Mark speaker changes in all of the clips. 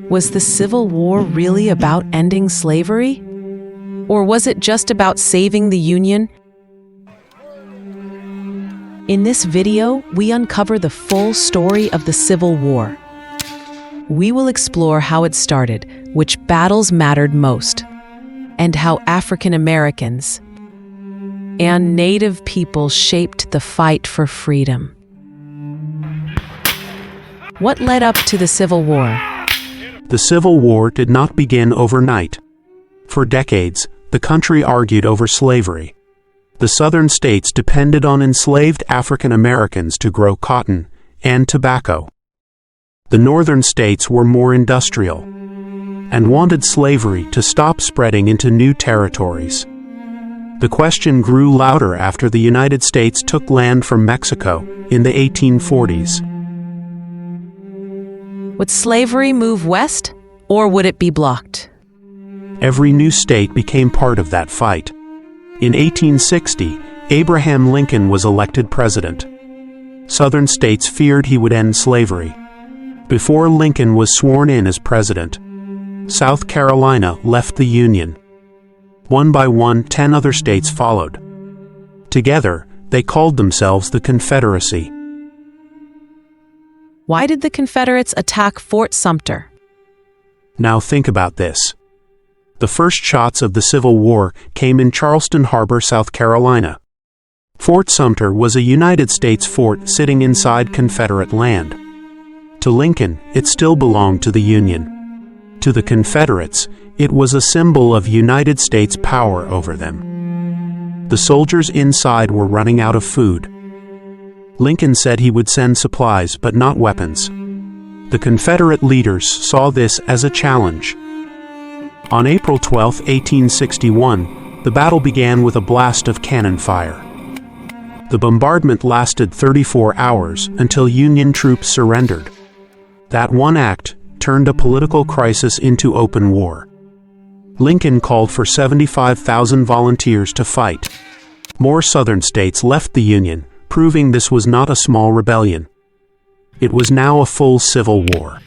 Speaker 1: Was the Civil War really about ending slavery? Or was it just about saving the Union? In this video, we uncover the full story of the Civil War. We will explore how it started, which battles mattered most, and how African Americans and Native people shaped the fight for freedom. What led up to the Civil War?
Speaker 2: The Civil War did not begin overnight. For decades, the country argued over slavery. The southern states depended on enslaved African Americans to grow cotton and tobacco. The northern states were more industrial and wanted slavery to stop spreading into new territories. The question grew louder after the United States took land from Mexico in the 1840s.
Speaker 1: Would slavery move west, or would it be blocked?
Speaker 2: Every new state became part of that fight. In 1860, Abraham Lincoln was elected president. Southern states feared he would end slavery. Before Lincoln was sworn in as president, South Carolina left the Union. One by one, 10 other states followed. Together, they called themselves the Confederacy.
Speaker 1: Why did the Confederates attack Fort Sumter?
Speaker 2: Now think about this. The first shots of the Civil War came in Charleston Harbor, South Carolina. Fort Sumter was a United States fort sitting inside Confederate land. To Lincoln, it still belonged to the Union. To the Confederates, it was a symbol of United States power over them. The soldiers inside were running out of food. Lincoln said he would send supplies but not weapons. The Confederate leaders saw this as a challenge. On April 12, 1861, the battle began with a blast of cannon fire. The bombardment lasted 34 hours until Union troops surrendered. That one act turned a political crisis into open war. Lincoln called for 75,000 volunteers to fight. More southern states left the Union, proving this was not a small rebellion. It was now a full civil war.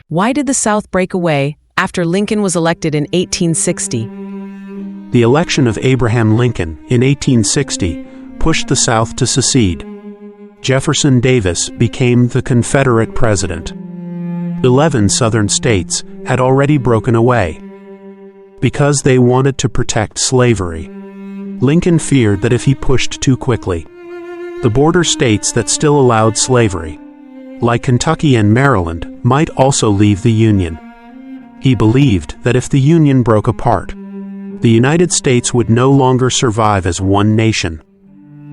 Speaker 1: Why did the South break away after Lincoln was elected in 1860?
Speaker 2: The election of Abraham Lincoln in 1860 pushed the South to secede. Jefferson Davis became the Confederate president. 11 southern states had already broken away. Because they wanted to protect slavery, Lincoln feared that if he pushed too quickly, the border states that still allowed slavery, like Kentucky and Maryland, might also leave the Union. He believed that if the Union broke apart, the United States would no longer survive as one nation.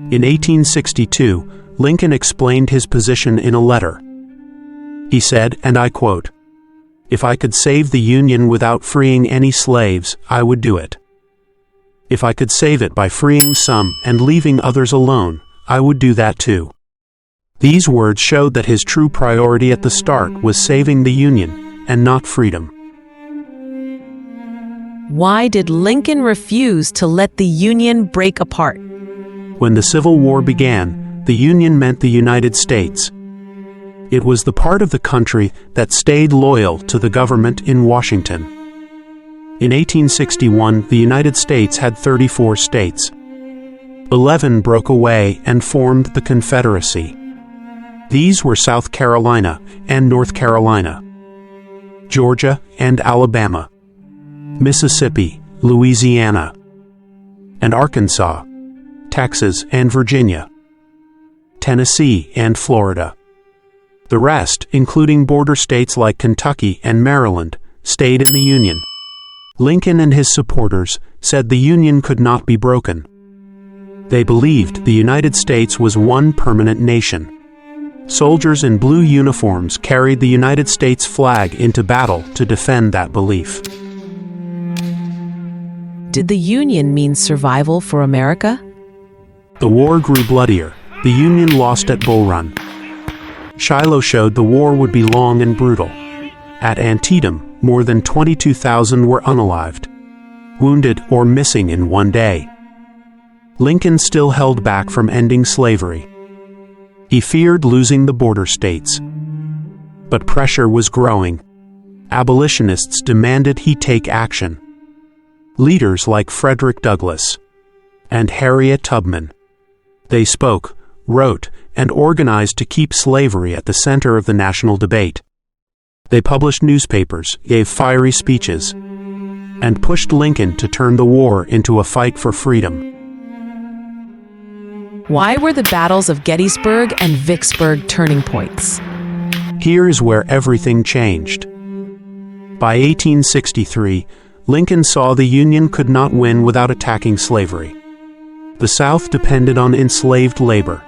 Speaker 2: In 1862, Lincoln explained his position in a letter. He said, and I quote, "If I could save the Union without freeing any slaves, I would do it. If I could save it by freeing some and leaving others alone, I would do that too." These words showed that his true priority at the start was saving the Union and not freedom.
Speaker 1: Why did Lincoln refuse to let the Union break apart?
Speaker 2: When the Civil War began, the Union meant the United States. It was the part of the country that stayed loyal to the government in Washington. In 1861, the United States had 34 states. 11 broke away and formed the Confederacy. These were South Carolina and North Carolina, Georgia and Alabama, Mississippi, Louisiana, and Arkansas, Texas and Virginia, Tennessee and Florida. The rest, including border states like Kentucky and Maryland, stayed in the Union. Lincoln and his supporters said the Union could not be broken. They believed the United States was one permanent nation. Soldiers in blue uniforms carried the United States flag into battle to defend that belief.
Speaker 1: Did the Union mean survival for America?
Speaker 2: The war grew bloodier. The Union lost at Bull Run. Shiloh showed the war would be long and brutal. At Antietam, more than 22,000 were unalived, wounded, or missing in one day. Lincoln still held back from ending slavery. He feared losing the border states. But pressure was growing. Abolitionists demanded he take action. Leaders like Frederick Douglass and Harriet Tubman, they spoke, wrote, and organized to keep slavery at the center of the national debate. They published newspapers, gave fiery speeches, and pushed Lincoln to turn the war into a fight for freedom.
Speaker 1: Why were the battles of Gettysburg and Vicksburg turning points?
Speaker 2: Here is where everything changed. By 1863, Lincoln saw the Union could not win without attacking slavery. The South depended on enslaved labor.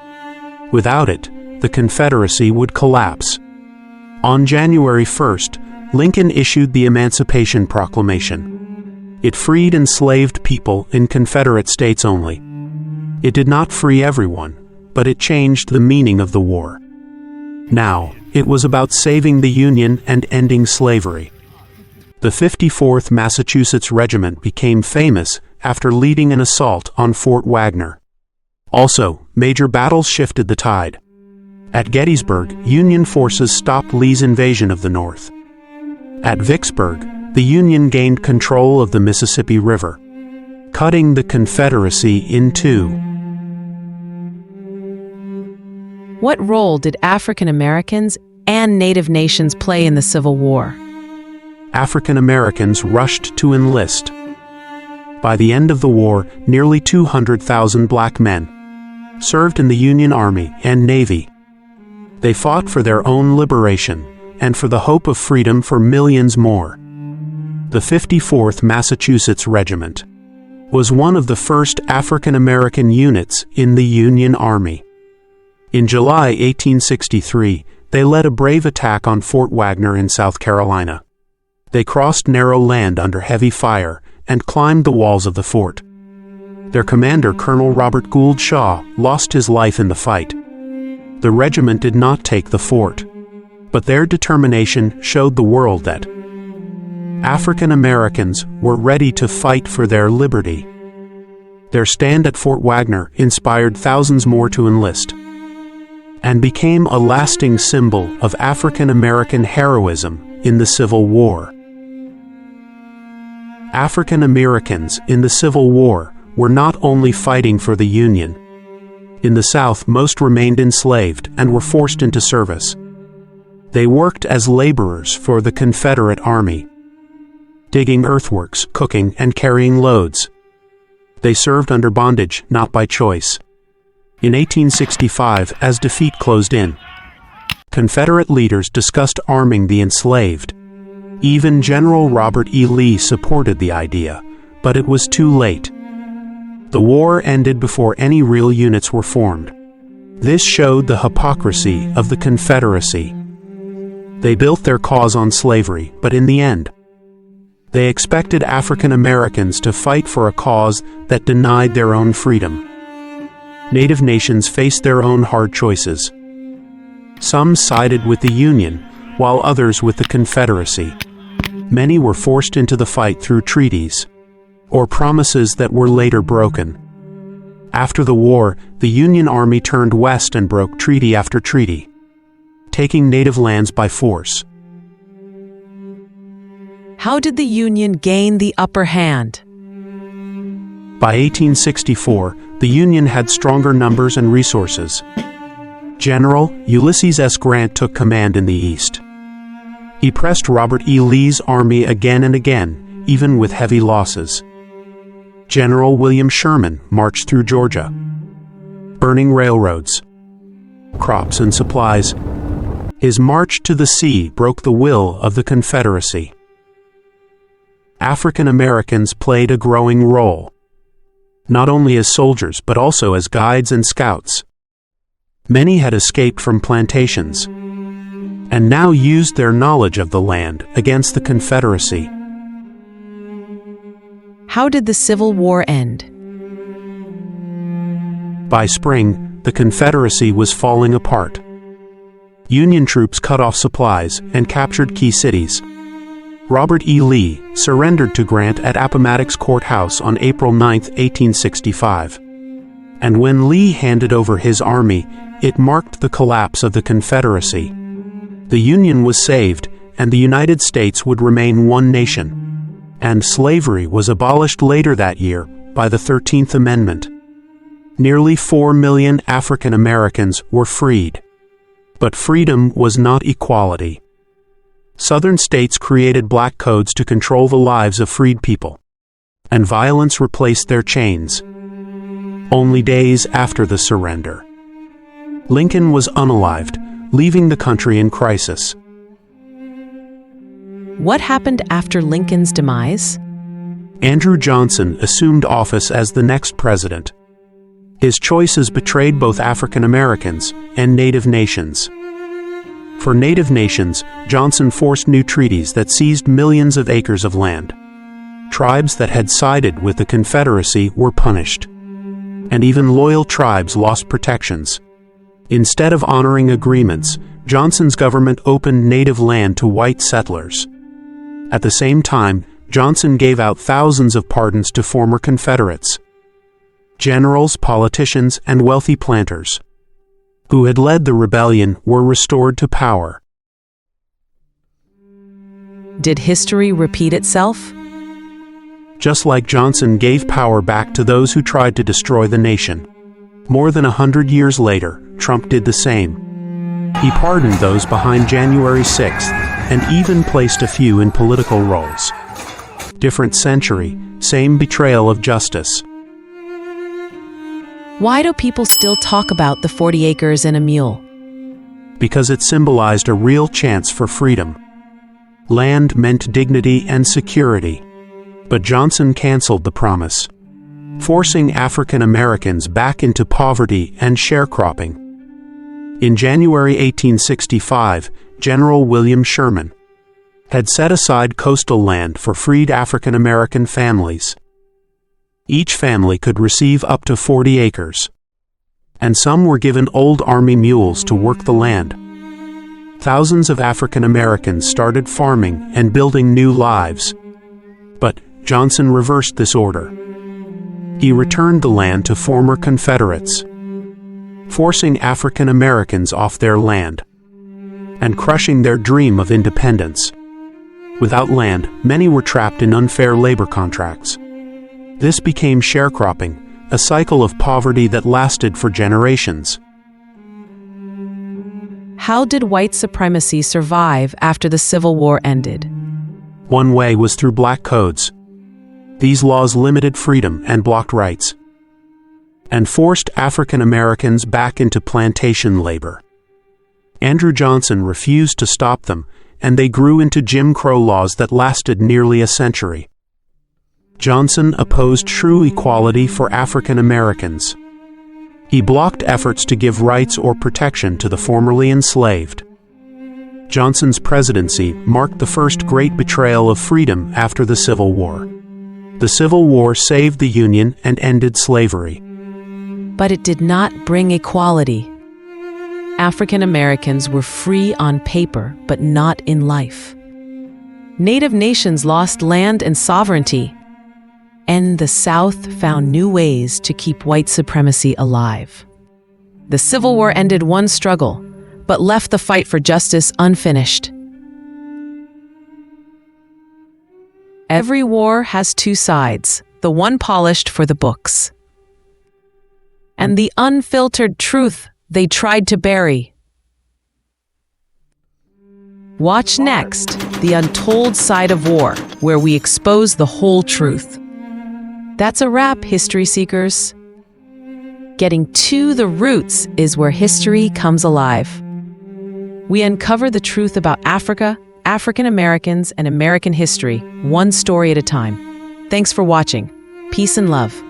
Speaker 2: Without it, the Confederacy would collapse. On January 1st, Lincoln issued the Emancipation Proclamation. It freed enslaved people in Confederate states only. It did not free everyone, but it changed the meaning of the war. Now, it was about saving the Union and ending slavery. The 54th Massachusetts Regiment became famous after leading an assault on Fort Wagner. Also, major battles shifted the tide. At Gettysburg, Union forces stopped Lee's invasion of the North. At Vicksburg, the Union gained control of the Mississippi River, cutting the Confederacy in two.
Speaker 1: What role did African Americans and Native nations play in the Civil War?
Speaker 2: African Americans rushed to enlist. By the end of the war, nearly 200,000 black men served in the Union Army and Navy. They fought for their own liberation and for the hope of freedom for millions more. The 54th Massachusetts Regiment was one of the first African American units in the Union Army. In July 1863, they led a brave attack on Fort Wagner in South Carolina. They crossed narrow land under heavy fire and climbed the walls of the fort. Their commander, Colonel Robert Gould Shaw, lost his life in the fight. The regiment did not take the fort, but their determination showed the world that African Americans were ready to fight for their liberty. Their stand at Fort Wagner inspired thousands more to enlist and became a lasting symbol of African American heroism in the Civil War. African Americans in the Civil War were not only fighting for the Union. In the South, most remained enslaved and were forced into service. They worked as laborers for the Confederate Army, digging earthworks, cooking, and carrying loads. They served under bondage, not by choice. In 1865, as defeat closed in, Confederate leaders discussed arming the enslaved. Even General Robert E. Lee supported the idea, but it was too late. The war ended before any real units were formed. This showed the hypocrisy of the Confederacy. They built their cause on slavery, but in the end, they expected African Americans to fight for a cause that denied their own freedom. Native nations faced their own hard choices. Some sided with the Union, while others with the Confederacy. Many were forced into the fight through treaties or promises that were later broken. After the war, the Union Army turned west and broke treaty after treaty, taking native lands by force.
Speaker 1: How did the Union gain the upper hand?
Speaker 2: By 1864, the Union had stronger numbers and resources. General Ulysses S. Grant took command in the East. He pressed Robert E. Lee's army again and again, even with heavy losses. General William Sherman marched through Georgia, burning railroads, crops, and supplies. His march to the sea broke the will of the Confederacy. African Americans played a growing role, not only as soldiers but also as guides and scouts. Many had escaped from plantations and now used their knowledge of the land against the Confederacy.
Speaker 1: How did the Civil War end?
Speaker 2: By spring, the Confederacy was falling apart. Union troops cut off supplies and captured key cities. Robert E. Lee surrendered to Grant at Appomattox Courthouse on April 9, 1865. And when Lee handed over his army, it marked the collapse of the Confederacy. The Union was saved, and the United States would remain one nation. And slavery was abolished later that year by the 13th Amendment. Nearly 4 million African Americans were freed. But freedom was not equality. Southern states created black codes to control the lives of freed people, and violence replaced their chains. Only days after the surrender, Lincoln was unalived, leaving the country in crisis.
Speaker 1: What happened after Lincoln's demise?
Speaker 2: Andrew Johnson assumed office as the next president. His choices betrayed both African Americans and Native nations. For Native nations, Johnson forced new treaties that seized millions of acres of land. Tribes that had sided with the Confederacy were punished, and even loyal tribes lost protections. Instead of honoring agreements, Johnson's government opened native land to white settlers. At the same time, Johnson gave out thousands of pardons to former Confederates, generals, politicians, and wealthy planters who had led the rebellion were restored to power.
Speaker 1: Did history repeat itself?
Speaker 2: Just like Johnson gave power back to those who tried to destroy the nation, more than 100 years later, Trump did the same. He pardoned those behind January 6th and even placed a few in political roles. Different century, same betrayal of justice.
Speaker 1: Why do people still talk about the 40 acres and a mule?
Speaker 2: Because it symbolized a real chance for freedom. Land meant dignity and security. But Johnson canceled the promise, forcing African Americans back into poverty and sharecropping. In January 1865, General William Sherman had set aside coastal land for freed African American families. Each family could receive up to 40 acres, and some were given old army mules to work the land. Thousands of African Americans started farming and building new lives. But Johnson reversed this order. He returned the land to former Confederates, forcing African Americans off their land and crushing their dream of independence. Without land, many were trapped in unfair labor contracts. This became sharecropping, a cycle of poverty that lasted for generations.
Speaker 1: How did white supremacy survive after the Civil War ended?
Speaker 2: One way was through black codes. These laws limited freedom and blocked rights, and forced African Americans back into plantation labor. Andrew Johnson refused to stop them, and they grew into Jim Crow laws that lasted nearly a century. Johnson opposed true equality for African Americans. He blocked efforts to give rights or protection to the formerly enslaved. Johnson's presidency marked the first great betrayal of freedom after the Civil War. The Civil War saved the Union and ended slavery.
Speaker 1: But it did not bring equality. African Americans were free on paper, but not in life. Native nations lost land and sovereignty, and the South found new ways to keep white supremacy alive. The Civil War ended one struggle, but left the fight for justice unfinished. Every war has two sides, the one polished for the books, and the unfiltered truth they tried to bury. Watch next, The Untold Side of War, where we expose the whole truth. That's a wrap, history seekers. Getting to the roots is where history comes alive. We uncover the truth about Africa, African Americans, and American history, one story at a time. Thanks for watching. Peace and love.